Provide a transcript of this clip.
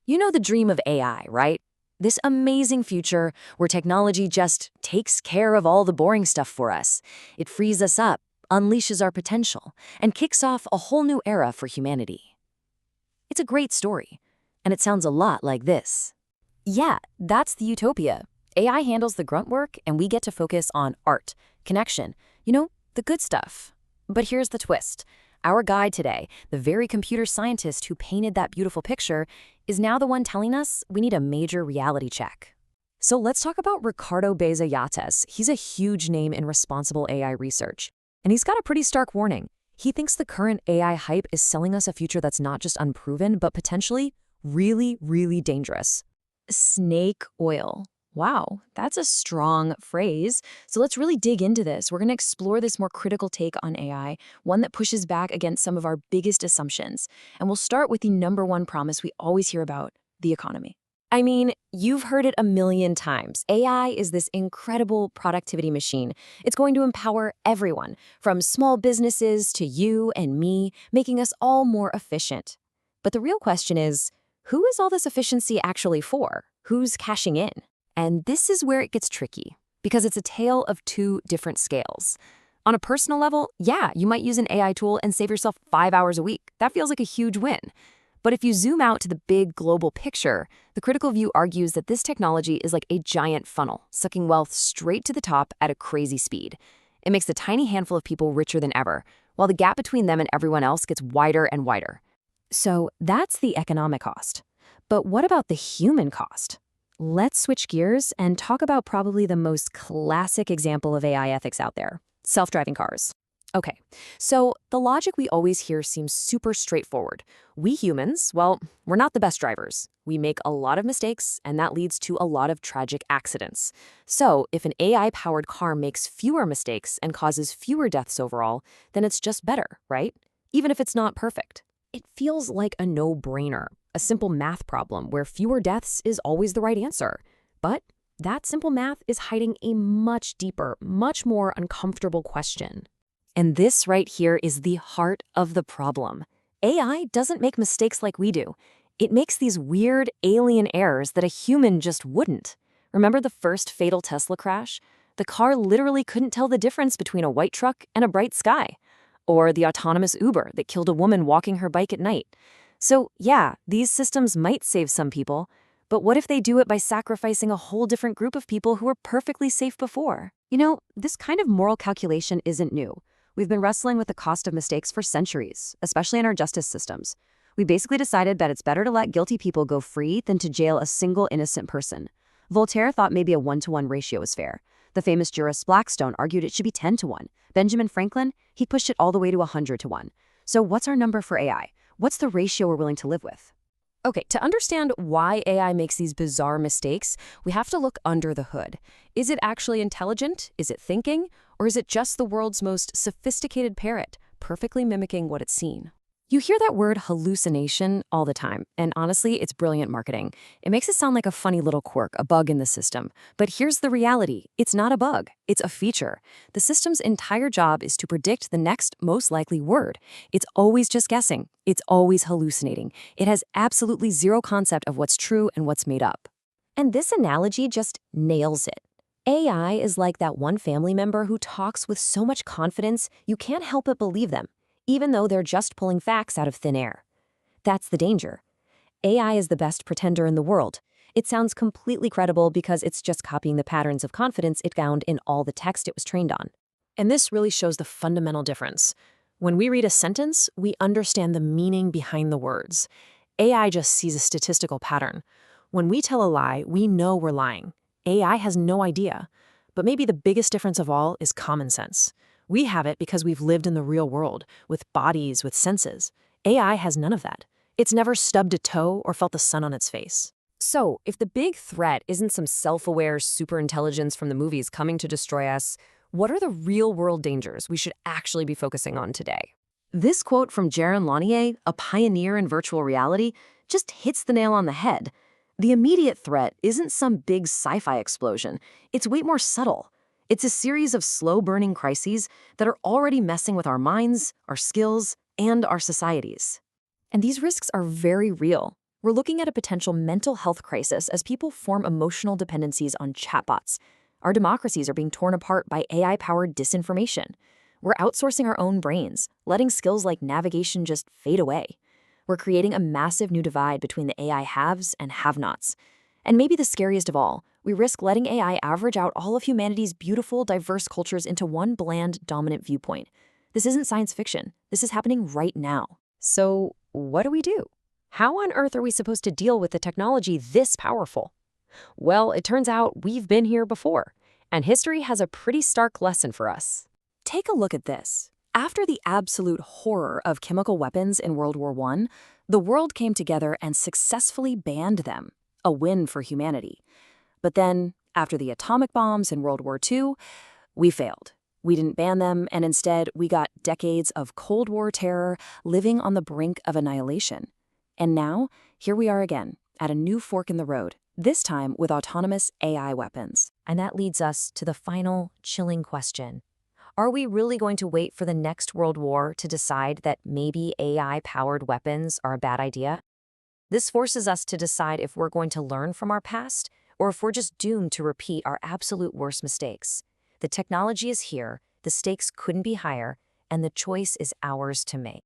You know the dream of AI, right? This amazing future where technology just takes care of all the boring stuff for us. It frees us up, unleashes our potential, and kicks off a whole new era for humanity. It's a great story, and it sounds a lot like this. Yeah, that's the utopia. AI handles the grunt work, and we get to focus on art, connection, the good stuff. But here's the twist. Our guide today, the very computer scientist who painted that beautiful picture, is now the one telling us we need a major reality check. So let's talk about Ricardo Bezayates. He's a huge name in responsible AI research. And he's got a pretty stark warning. He thinks the current AI hype is selling us a future that's not just unproven, but potentially really, really dangerous. Snake oil. Wow, that's a strong phrase. So let's really dig into this. We're going to explore this more critical take on AI, one that pushes back against some of our biggest assumptions. And we'll start with the number one promise we always hear about, the economy. I mean, you've heard it a million times. AI is this incredible productivity machine. It's going to empower everyone, from small businesses to you and me, making us all more efficient. But the real question is, who is all this efficiency actually for? Who's cashing in? And this is where it gets tricky, because it's a tale of two different scales. On a personal level, yeah, you might use an AI tool and save yourself 5 hours a week. That feels like a huge win. But if you zoom out to the big global picture, the critical view argues that this technology is like a giant funnel, sucking wealth straight to the top at a crazy speed. It makes a tiny handful of people richer than ever, while the gap between them and everyone else gets wider and wider. So that's the economic cost. But what about the human cost? Let's switch gears and talk about probably the most classic example of AI ethics out there, self-driving cars. Okay, so the logic we always hear seems super straightforward. We humans, well, we're not the best drivers. We make a lot of mistakes, and that leads to a lot of tragic accidents. So if an AI-powered car makes fewer mistakes and causes fewer deaths overall, then it's just better, right? Even if it's not perfect. It feels like a no-brainer, a simple math problem where fewer deaths is always the right answer. But that simple math is hiding a much deeper, much more uncomfortable question. And this right here is the heart of the problem. AI doesn't make mistakes like we do. It makes these weird alien errors that a human just wouldn't. Remember the first fatal Tesla crash? The car literally couldn't tell the difference between a white truck and a bright sky. Or the autonomous Uber that killed a woman walking her bike at night. So yeah, these systems might save some people, but what if they do it by sacrificing a whole different group of people who were perfectly safe before? This kind of moral calculation isn't new. We've been wrestling with the cost of mistakes for centuries, especially in our justice systems. We basically decided that it's better to let guilty people go free than to jail a single innocent person. Voltaire thought maybe a 1-to-1 ratio was fair. The famous jurist Blackstone argued it should be 10-to-1. Benjamin Franklin, he pushed it all the way to 100-to-1. So what's our number for AI? What's the ratio we're willing to live with? Okay, to understand why AI makes these bizarre mistakes, we have to look under the hood. Is it actually intelligent? Is it thinking? Or is it just the world's most sophisticated parrot, perfectly mimicking what it's seen? You hear that word hallucination all the time, and honestly, it's brilliant marketing. It makes it sound like a funny little quirk, a bug in the system. But here's the reality. It's not a bug. It's a feature. The system's entire job is to predict the next most likely word. It's always just guessing. It's always hallucinating. It has absolutely zero concept of what's true and what's made up. And this analogy just nails it. AI is like that one family member who talks with so much confidence you can't help but believe them, even though they're just pulling facts out of thin air. That's the danger. AI is the best pretender in the world. It sounds completely credible because it's just copying the patterns of confidence it found in all the text it was trained on. And this really shows the fundamental difference. When we read a sentence, we understand the meaning behind the words. AI just sees a statistical pattern. When we tell a lie, we know we're lying. AI has no idea. But maybe the biggest difference of all is common sense. We have it because we've lived in the real world, with bodies, with senses. AI has none of that. It's never stubbed a toe or felt the sun on its face. So, if the big threat isn't some self-aware superintelligence from the movies coming to destroy us, what are the real-world dangers we should actually be focusing on today? This quote from Jaron Lanier, a pioneer in virtual reality, just hits the nail on the head. The immediate threat isn't some big sci-fi explosion. It's way more subtle. It's a series of slow-burning crises that are already messing with our minds, our skills, and our societies. And these risks are very real. We're looking at a potential mental health crisis as people form emotional dependencies on chatbots. Our democracies are being torn apart by AI-powered disinformation. We're outsourcing our own brains, letting skills like navigation just fade away. We're creating a massive new divide between the AI haves and have-nots. And maybe the scariest of all, we risk letting AI average out all of humanity's beautiful, diverse cultures into one bland, dominant viewpoint. This isn't science fiction. This is happening right now. So, what do we do? How on earth are we supposed to deal with a technology this powerful? Well, it turns out we've been here before, and history has a pretty stark lesson for us. Take a look at this. After the absolute horror of chemical weapons in World War I, the world came together and successfully banned them, a win for humanity. But then, after the atomic bombs in World War II, we failed. We didn't ban them, and instead we got decades of Cold War terror living on the brink of annihilation. And now, here we are again, at a new fork in the road, this time with autonomous AI weapons. And that leads us to the final, chilling question. Are we really going to wait for the next World War to decide that maybe AI-powered weapons are a bad idea? This forces us to decide if we're going to learn from our past or if we're just doomed to repeat our absolute worst mistakes. The technology is here, the stakes couldn't be higher, and the choice is ours to make.